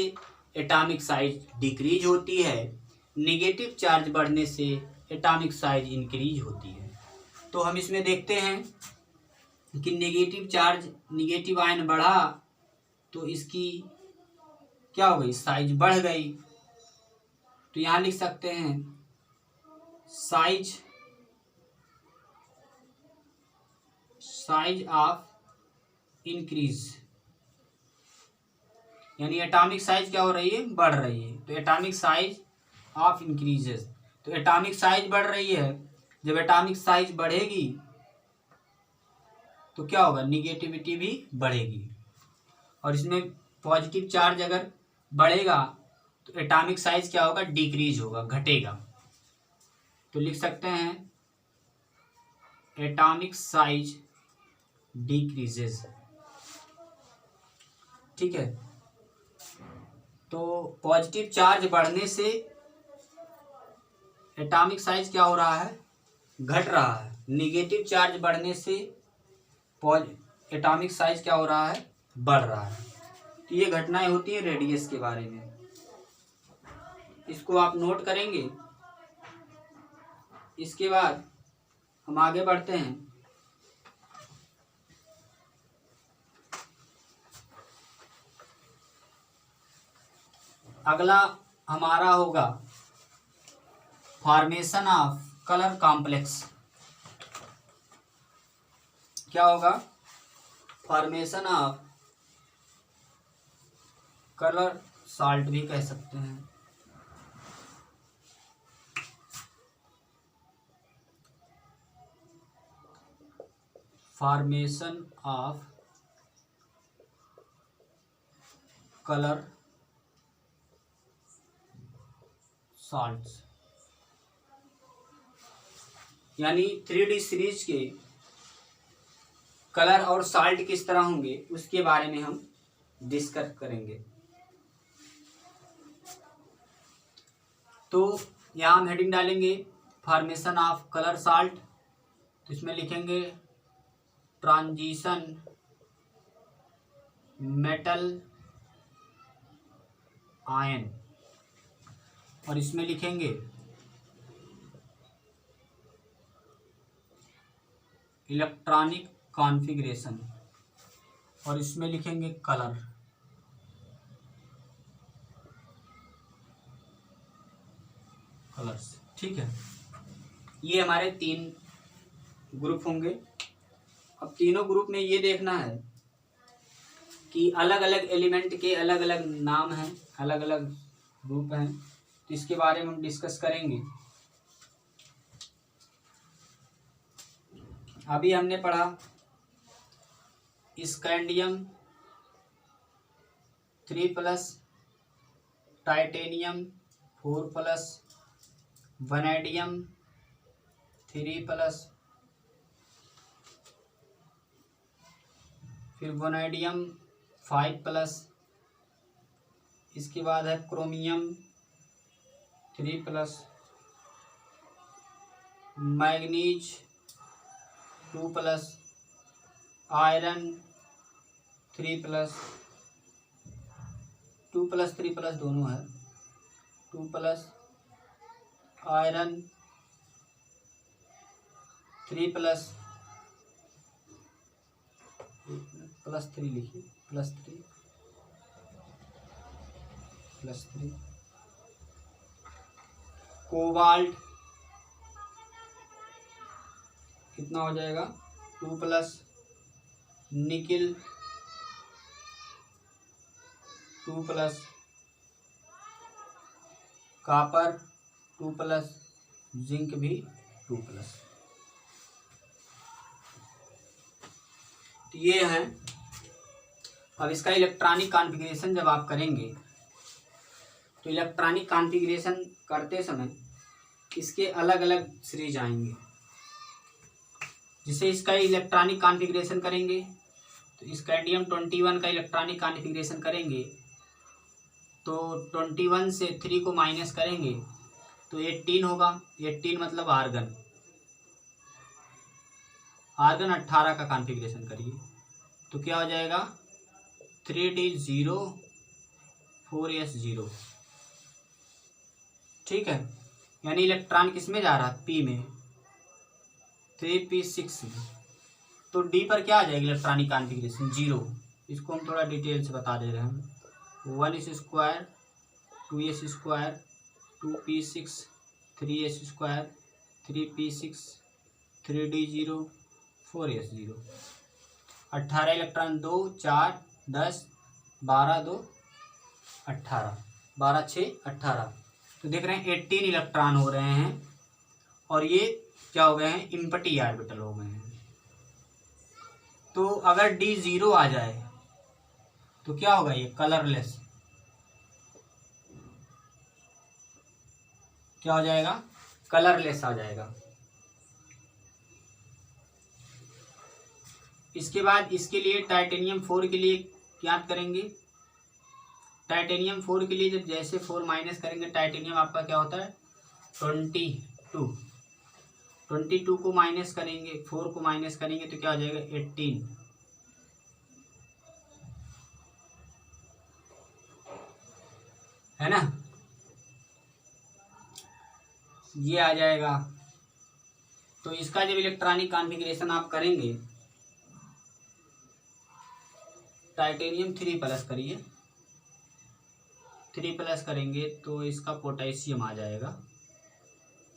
एटॉमिक साइज डिक्रीज होती है, नेगेटिव चार्ज बढ़ने से एटॉमिक साइज इंक्रीज होती है। तो हम इसमें देखते हैं कि नेगेटिव चार्ज, नेगेटिव आयन बढ़ा तो इसकी क्या हो गई, साइज बढ़ गई। तो यहाँ लिख सकते हैं साइज ऑफ इंक्रीज, यानी एटॉमिक साइज क्या हो रही है, बढ़ रही है। तो एटॉमिक साइज ऑफ इंक्रीजेस, तो एटॉमिक साइज बढ़ रही है। जब एटॉमिक साइज बढ़ेगी तो क्या होगा, निगेटिविटी भी बढ़ेगी। और इसमें पॉजिटिव चार्ज अगर बढ़ेगा तो एटॉमिक साइज क्या होगा, डिक्रीज होगा, घटेगा। तो लिख सकते हैं एटॉमिक साइज डिक्रीजेस। ठीक है, तो पॉजिटिव चार्ज बढ़ने से एटॉमिक साइज क्या हो रहा है, घट रहा है। नेगेटिव चार्ज बढ़ने से एटॉमिक साइज क्या हो रहा है, बढ़ रहा है। तो ये घटनाएं होती है रेडियस के बारे में, इसको आप नोट करेंगे। इसके बाद हम आगे बढ़ते हैं। अगला हमारा होगा फॉर्मेशन ऑफ कलर कॉम्प्लेक्स। क्या होगा, फॉर्मेशन ऑफ कलर साल्ट भी कह सकते हैं। फॉर्मेशन ऑफ कलर साल्ट्स, यानी 3D सीरीज के कलर और साल्ट किस तरह होंगे उसके बारे में हम डिस्कस करेंगे। तो यहाँ हम हेडिंग डालेंगे फॉर्मेशन ऑफ कलर साल्ट। तो इसमें लिखेंगे ट्रांजिशन मेटल आयन, और इसमें लिखेंगे इलेक्ट्रॉनिक कॉन्फ़िगरेशन, और इसमें लिखेंगे कलर्स। ठीक है, ये हमारे 3 ग्रुप होंगे। अब तीनों ग्रुप में ये देखना है कि अलग अलग एलिमेंट के अलग अलग नाम हैं, अलग अलग ग्रुप हैं, तो इसके बारे में हम डिस्कस करेंगे। अभी हमने पढ़ा स्कैंडियम 3+, टाइटेनियम 4+, वनेडियम 3+, फिर वनेडियम 5+, इसके बाद है क्रोमियम 3+, मैग्नीज 2+, आयरन 3+, 2+, 3+ दोनों है, 2+, आयरन 3+, +3 लिखिए, +3, कोबाल्ट कितना हो जाएगा 2+, निकिल 2+, कॉपर 2+, जिंक भी 2+। तो ये हैं। अब इसका इलेक्ट्रॉनिक कॉन्फ़िगरेशन जब आप करेंगे तो इलेक्ट्रॉनिक कॉन्फ़िगरेशन करते समय इसके अलग अलग सीरीज आएंगे। जिसे इसका इलेक्ट्रॉनिक कॉन्फ़िगरेशन करेंगे तो स्कैंडियम 21 का इलेक्ट्रॉनिक कॉन्फ़िगरेशन करेंगे तो 21 से 3 को माइनस करेंगे तो 18 होगा। 18 मतलब आर्गन 18 का कॉन्फ़िगरेशन करिए तो क्या हो जाएगा 3D0 4S0। ठीक है, यानी इलेक्ट्रॉन किस में जा रहा है P में, 3p6 में। तो D पर क्या आ जाएगा इलेक्ट्रॉनिक कॉन्फ़िगरेशन 0। इसको हम थोड़ा डिटेल से बता दे रहे हैं। 1s², 2s², 2p6, 3s², 3p6, 3d0, 4s0। 18 electron 2 4 10 12 2 18, 12 6 18। तो देख रहे हैं 18 इलेक्ट्रॉन हो रहे हैं और ये क्या हो गए हैं इम्पटी ऑर्बिटल हो गए हैं। तो अगर D 0 आ जाए तो क्या होगा ये कलरलेस, क्या हो जाएगा कलरलेस आ जाएगा। इसके बाद इसके लिए टाइटेनियम 4 के लिए याद करेंगे। टाइटेनियम 4 के लिए जब जैसे 4 माइनस करेंगे टाइटेनियम आपका क्या होता है 22 को माइनस करेंगे 4 को माइनस करेंगे तो क्या हो जाएगा 18। है ना, ये आ जाएगा। तो इसका जब इलेक्ट्रॉनिक कॉन्फ़िगरेशन आप करेंगे टाइटेनियम 3+ करिए, 3+ करेंगे तो इसका पोटेशियम आ जाएगा।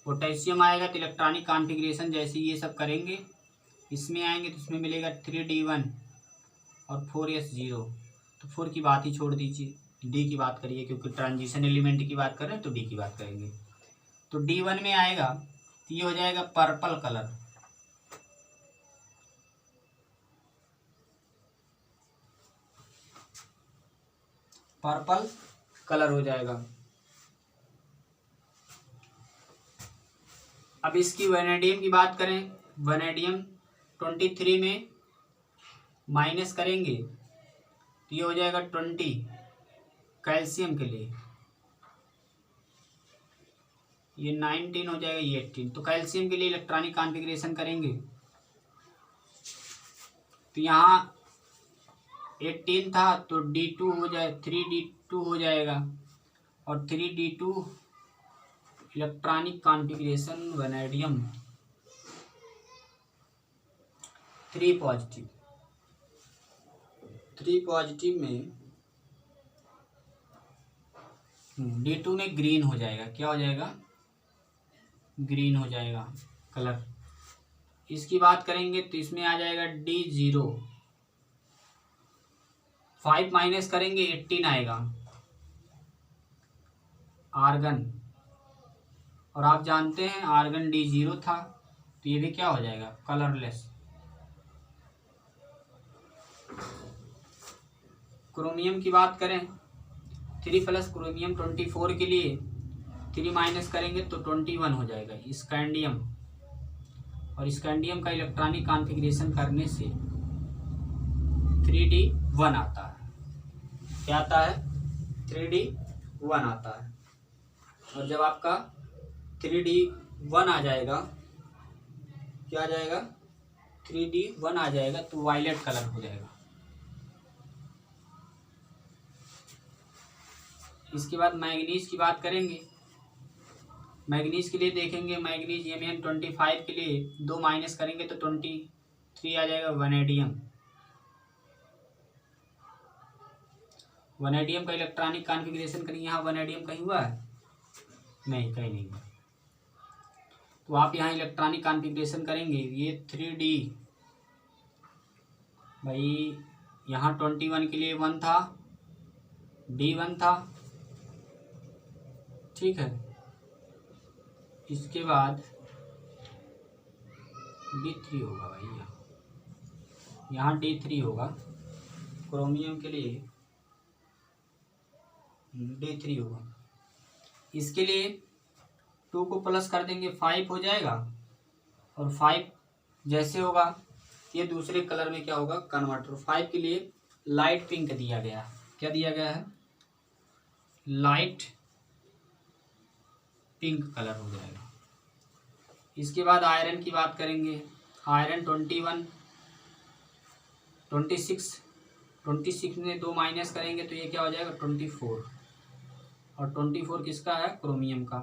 पोटेशियम आएगा तो इलेक्ट्रॉनिक कॉन्फ़िगरेशन जैसे ये सब करेंगे इसमें आएंगे तो इसमें मिलेगा 3D1 और 4S0। तो 4 की बात ही छोड़ दीजिए, D की बात करिए क्योंकि ट्रांजिशन एलिमेंट की बात कर रहे हैं तो D की बात करेंगे। तो D1 में आएगा तो ये हो जाएगा पर्पल कलर, पर्पल कलर हो जाएगा। अब इसकी वैनेडियम की बात करें, वैनेडियम 23 में माइनस करेंगे तो ये हो जाएगा 20 कैल्शियम के लिए, ये 19 हो जाएगा, ये 18। तो कैल्शियम के लिए इलेक्ट्रॉनिक कॉन्फ़िगरेशन करेंगे तो यहाँ 18 था तो D2 हो जाए 3D2 हो जाएगा, और 3D2 electronic configuration vanadium 3 positive, 3 positive में D2 में ग्रीन हो जाएगा। क्या हो जाएगा? ग्रीन हो जाएगा कलर। इसकी बात करेंगे तो इसमें आ जाएगा D0, 5 माइनस करेंगे 18 आएगा आर्गन, और आप जानते हैं आर्गन D0 था, तो ये भी क्या हो जाएगा? कलरलेस। क्रोमियम की बात करें 3 प्लस क्रोमियम 24 के लिए 3 माइनस करेंगे तो 21 हो जाएगा स्कैंडियम, और स्कैंडियम का इलेक्ट्रॉनिक कॉन्फ़िगरेशन करने से 3D1 आता है। क्या आता है? 3D1 आता है। और जब आपका 3D1 आ जाएगा, क्या आ जाएगा? 3D1 आ जाएगा तो वायलेट कलर हो जाएगा। इसके बाद मैग्नीज की बात करेंगे। मैग्नीज के लिए देखेंगे, मैग्नीज Mn25 के लिए 2 माइनस करेंगे तो 23 आ जाएगा वैनेडियम। वैनेडियम का इलेक्ट्रॉनिक कॉन्फ़िगरेशन करेंगे, यहाँ वैनेडियम कहीं हुआ है? नहीं, कहीं नहीं हुआ। तो आप यहाँ इलेक्ट्रॉनिक कॉन्फ़िगरेशन करेंगे, ये 3D भाई, यहाँ 21 के लिए 1 था, D1 था, ठीक है। इसके बाद D3 होगा भाई, यहाँ D3 होगा क्रोमियम के लिए, D3 होगा। इसके लिए 2 को प्लस कर देंगे 5 हो जाएगा, और 5 जैसे होगा ये दूसरे कलर में क्या होगा? कन्वर्टर। 5 के लिए लाइट पिंक दिया गया है। क्या दिया गया है? लाइट पिंक कलर हो जाएगा। इसके बाद आयरन की बात करेंगे। आयरन 26 में 2 माइनस करेंगे तो ये क्या हो जाएगा? 24, और 24 किसका है? क्रोमियम का।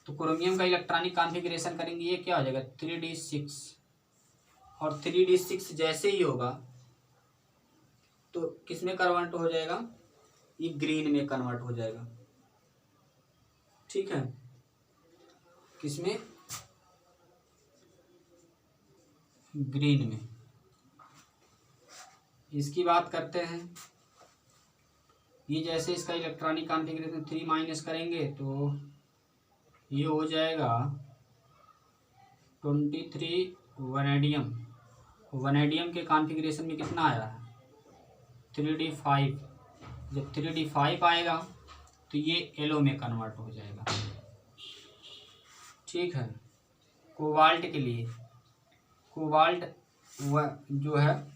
तो क्रोमियम का इलेक्ट्रॉनिक कॉन्फ़िगरेशन करेंगे, ये क्या हो जाएगा? 3D6, और 3D6 जैसे ही होगा तो किस में कन्वर्ट हो जाएगा? ये ग्रीन में कन्वर्ट हो जाएगा, ठीक है। किसमें? ग्रीन में। इसकी बात करते हैं, ये जैसे इसका इलेक्ट्रॉनिक कॉन्फ़िगरेशन 3 माइनस करेंगे तो ये हो जाएगा 23 वैनेडियम। वैनेडियम के कॉन्फ़िगरेशन में कितना आया है? 3D5। जब 3D5 आएगा तो ये येलो में कन्वर्ट हो जाएगा, ठीक है। कोबाल्ट के लिए, कोबाल्ट जो है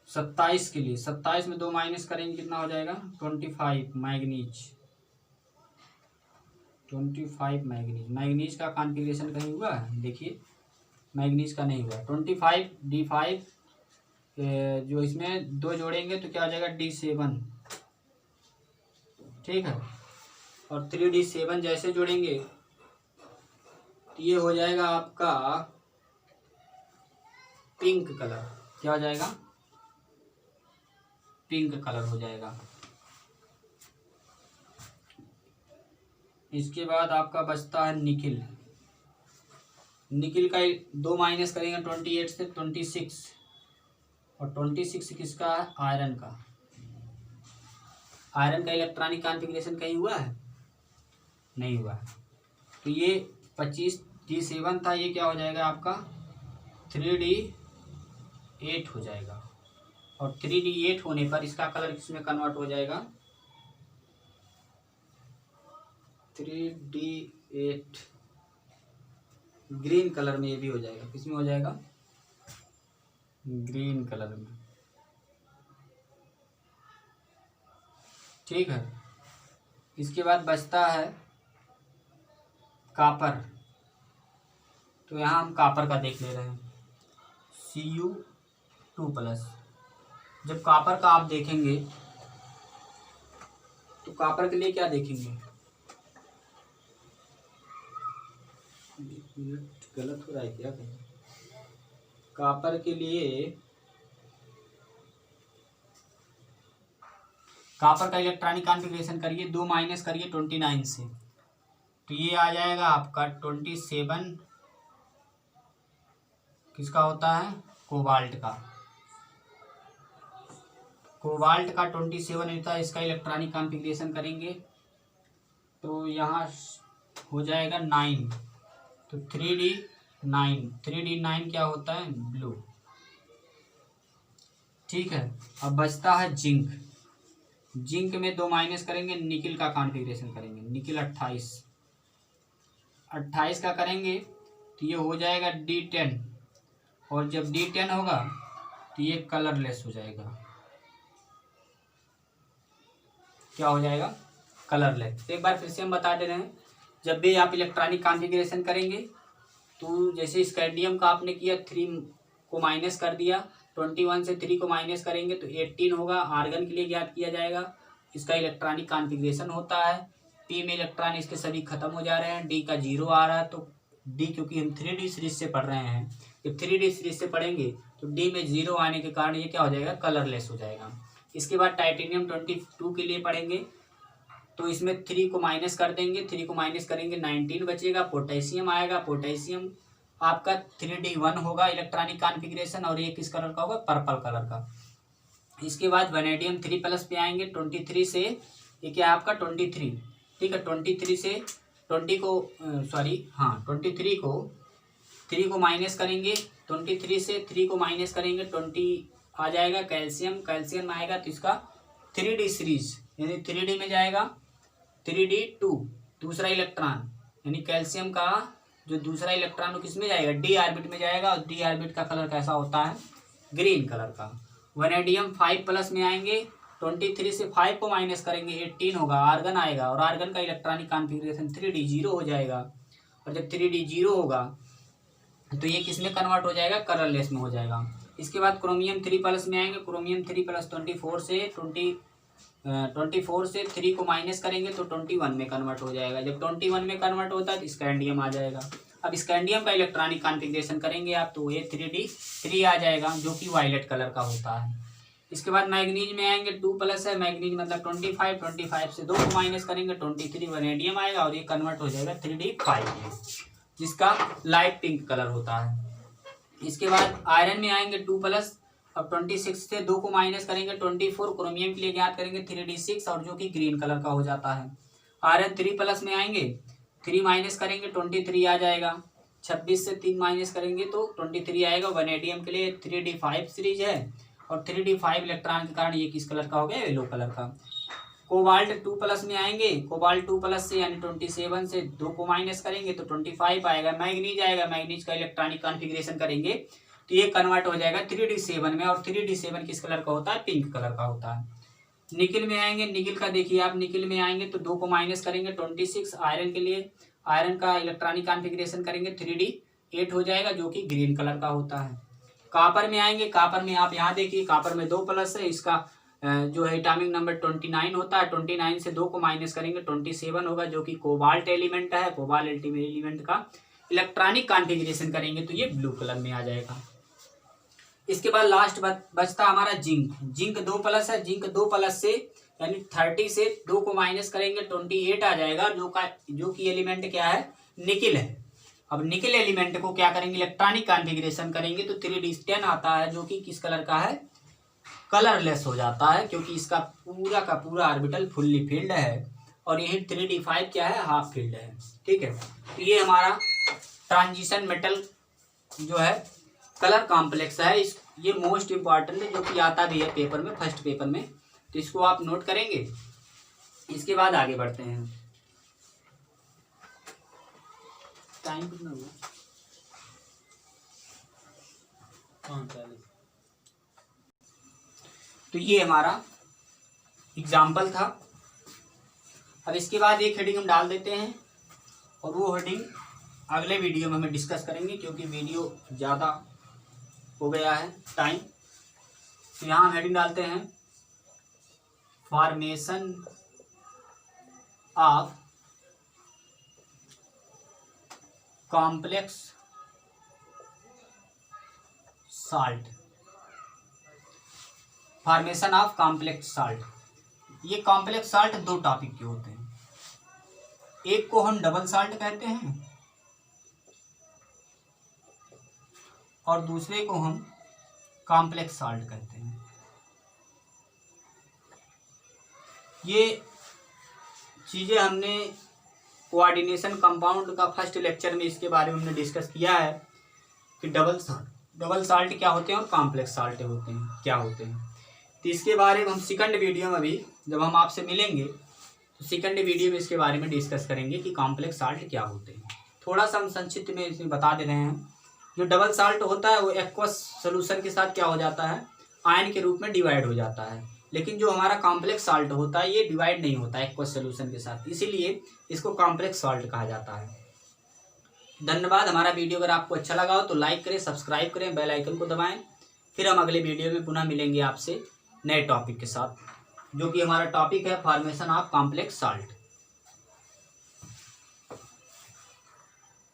27 के लिए, 27 में 2 माइनस करेंगे कितना हो जाएगा? 25 मैग्नीज। 25 मैग्नीज। मैग्नीज का कॉन्फ़िगरेशन कहीं हुआ है? देखिए, मैग्नीज का नहीं हुआ। 25 D5 जो इसमें 2 जोड़ेंगे तो क्या हो जाएगा? D7, ठीक है। और 3D7 जैसे जोड़ेंगे तो ये हो जाएगा आपका पिंक कलर। क्या हो जाएगा? पिंक कलर हो जाएगा। इसके बाद आपका बचता है निकिल। निकिल का 2 माइनस करेंगे 28 से 26, और 26 किसका है? आयरन का। आयरन का इलेक्ट्रॉनिक कॉन्फ़िगरेशन कहीं हुआ है? नहीं हुआ है। तो ये 25 D7 था, ये क्या हो जाएगा आपका? 3D8 हो जाएगा, और 3D8 होने पर इसका कलर किसमें कन्वर्ट हो जाएगा? 3D8 ग्रीन कलर में ये भी हो जाएगा। किसमें हो जाएगा? ग्रीन कलर में, ठीक है। इसके बाद बचता है कापर। तो यहाँ हम कापर का देख ले रहे हैं, Cu2+। जब कॉपर का आप देखेंगे तो कॉपर के लिए क्या देखेंगे, गलत हो रहा है क्या कहीं, कॉपर के लिए कॉपर का इलेक्ट्रॉनिक कॉन्फ़िगरेशन करिए, 2 माइनस करिए 29 से, तो ये आ जाएगा आपका 27 किसका होता है, कोबाल्ट का। कोबाल्ट का 27 होता है, इसका इलेक्ट्रॉनिक कॉन्फ़िगरेशन करेंगे तो यहाँ हो जाएगा 9, तो 3D9 क्या होता है, ब्लू। ठीक है, अब बचता है जिंक। जिंक में 2 माइनस करेंगे, निकिल का कॉन्फ़िगरेशन करेंगे, निकिल 28 का करेंगे तो ये हो जाएगा D10, और जब D10 होगा तो ये कलरलेस हो जाएगा, क्या हो जाएगा, कलरलेस। तो एक बार फिर से हम बता दे रहे हैं, जब भी आप इलेक्ट्रॉनिक कॉन्फ़िगरेशन करेंगे तो जैसे स्कैंडियम का आपने किया, 3 को माइनस कर दिया, 21 से 3 को माइनस करेंगे तो 18 होगा। आर्गन के लिए ज्ञात किया जाएगा, इसका इलेक्ट्रॉनिक कॉन्फ़िगरेशन होता है, पी में इलेक्ट्रॉन इसके सभी खत्म हो जा रहे हैं, डी का 0 आ रहा है, तो डी क्योंकि हम 3D सीरीज से पढ़ रहे हैं, जब 3D सीरीज से पढ़ेंगे तो डी में 0 आने के कारण ये क्या हो जाएगा, कलरलेस हो जाएगा। इसके बाद टाइटेनियम 22 के लिए पढ़ेंगे तो इसमें 3 को माइनस कर देंगे, 3 को माइनस करेंगे 19 बचेगा। पोटेशियम आएगा, पोटेशियम आपका 3D1 होगा इलेक्ट्रॉनिक कॉन्फ़िगरेशन, और ये किस कलर का होगा, पर्पल कलर का। इसके बाद वैनेडियम 3+ पे आएंगे, 23 से, ये क्या है आपका 23, ठीक है, 23 से 23 को 3 को माइनस करेंगे, 23 से 3 को माइनस करेंगे 20 आ जाएगा। कैल्शियम आएगा तो इसका 3D सीरीज यानी 3D में जाएगा, 3D2 दूसरा इलेक्ट्रॉन, यानी कैल्शियम का जो दूसरा इलेक्ट्रॉन वो किस में जाएगा, डी ऑर्बिट में जाएगा, और डी ऑर्बिट का कलर कैसा होता है, ग्रीन कलर का। वैनेडियम 5+ में आएंगे, 23 से 5 को माइनस करेंगे 18 होगा। आर्गन आएगा, और आर्गन का इलेक्ट्रॉनिक कॉन्फ़िगरेशन 3D 0 हो जाएगा, और जब 3D 0 होगा तो ये किस में कन्वर्ट हो जाएगा, कलरलेस में हो जाएगा। इसके बाद क्रोमियम 3+ में आएंगे, क्रोमियम 3+ 24 से 3 को माइनस करेंगे तो 21 में कन्वर्ट हो जाएगा। जब 21 में कन्वर्ट होता है तो स्कैंडियम आ जाएगा। अब स्कैंडियम का इलेक्ट्रॉनिक कॉन्फ़िगरेशन करेंगे आप तो ये 3D3 आ जाएगा, जो कि वायलेट कलर का होता है। इसके बाद मैग्नीज में आएंगे, 2+ है, मैग्नीज मतलब 25 से 2 को माइनस करेंगे 23 वैनेडियम आएगा, और ये कन्वर्ट हो जाएगा 3D5 में, जिसका लाइट पिंक कलर होता है। इसके बाद आयरन में आएंगे 2+, अब 26 से 2 को माइनस करेंगे 24, क्रोमियम के लिए ज्ञात करेंगे 3D6, और जो कि ग्रीन कलर का हो जाता है। आयरन 3+ में आएंगे, 3 माइनस करेंगे 23 आ जाएगा, 26 से 3 माइनस करेंगे तो 23 आएगा। वैनेडियम के लिए 3D5 सीरीज है, और 3D5 इलेक्ट्रॉन के कारण ये किस कलर का हो गया, येलो कलर का। कोबाल्ट 2+ में आएंगे, कोबाल्ट 2+ से यानी 27 से 2 को माइनस करेंगे तो 25 आएगा। मैग्नीज आएगा, मैग्नीज का इलेक्ट्रॉनिक कॉन्फ़िगरेशन करेंगे तो ये कन्वर्ट हो जाएगा 3D7 में, और 3D7 किस कलर का होता है, पिंक कलर का होता है। निकिल में आएंगे, निकिल का देखिए आप, निकिल में आएंगे तो 2 को माइनस करेंगे 26। आयरन के लिए आयरन का इलेक्ट्रॉनिक कॉन्फ़िगरेशन करेंगे 3D8 हो जाएगा, जो कि ग्रीन कलर का होता है। कॉपर में आएंगे, कॉपर में आप यहाँ देखिए, कॉपर में 2+ है, इसका जो है एटॉमिक नंबर 29 होता है। 29 से 2 को माइनस करेंगे 27 होगा, जो कि कोबाल्ट एलिमेंट है। कोबाल्ट एलिमेंट का इलेक्ट्रॉनिक कॉन्फ़िगरेशन करेंगे तो ये ब्लू कलर में आ जाएगा। इसके बाद लास्ट बचता हमारा जिंक। जिंक 2+ है, जिंक 2+ से यानी 30 से 2 को माइनस करेंगे 28 आ जाएगा, जो कि एलिमेंट क्या है, निकिल है। अब निकिल एलिमेंट को क्या करेंगे, इलेक्ट्रॉनिक कॉन्फ़िगरेशन करेंगे तो 3D10 आता है, जो कि किस कलर का है, कलरलेस हो जाता है, क्योंकि इसका पूरा का पूरा ऑर्बिटल फुल्ली फिल्ड है, और यही 3D5 क्या है, हाफ फील्ड है। ठीक है, तो ये हमारा ट्रांजिशन मेटल जो है कलर कॉम्प्लेक्स है। ये मोस्ट इम्पॉर्टेंट है, जो कि आता भी है पेपर में, फर्स्ट पेपर में, तो इसको आप नोट करेंगे। इसके बाद आगे बढ़ते हैं। टाइम कितना हुआ, 45। तो ये हमारा एग्जाम्पल था। अब इसके बाद एक हेडिंग हम डाल देते हैं, और वो हेडिंग अगले वीडियो में हम डिस्कस करेंगे, क्योंकि वीडियो ज़्यादा हो गया है टाइम। तो यहाँ हम हेडिंग डालते हैं formation of complex salt. Formation of complex salt. ये कॉम्प्लेक्स साल्ट दो टॉपिक के होते हैं, एक को हम डबल साल्ट कहते हैं और दूसरे को हम कॉम्प्लेक्स साल्ट कहते हैं। ये चीज़ें हमने कोऑर्डिनेशन कंपाउंड का फर्स्ट लेक्चर में इसके बारे में हमने डिस्कस किया है कि डबल साल्ट क्या होते हैं और कॉम्प्लेक्स साल्ट होते हैं क्या होते हैं। तो इसके बारे में हम सेकंड वीडियो में अभी जब हम आपसे मिलेंगे तो सेकंड वीडियो में इसके बारे में डिस्कस करेंगे कि कॉम्प्लेक्स साल्ट क्या होते हैं। थोड़ा सा हम संक्षिप्त में इसमें बता दे रहे हैं। जो डबल साल्ट होता है वो एक्वस सोल्यूशन के साथ क्या हो जाता है, आयन के रूप में डिवाइड हो जाता है। लेकिन जो हमारा कॉम्प्लेक्स साल्ट होता है ये डिवाइड नहीं होता है एक्वस सोल्यूशन के साथ, इसीलिए इसको कॉम्प्लेक्स साल्ट कहा जाता है। धन्यवाद। हमारा वीडियो अगर आपको अच्छा लगा हो तो लाइक करें, सब्सक्राइब करें, बेल आइकन को दबाएं। फिर हम अगले वीडियो में पुनः मिलेंगे आपसे नए टॉपिक के साथ, जो कि हमारा टॉपिक है फॉर्मेशन ऑफ कॉम्प्लेक्स साल्ट।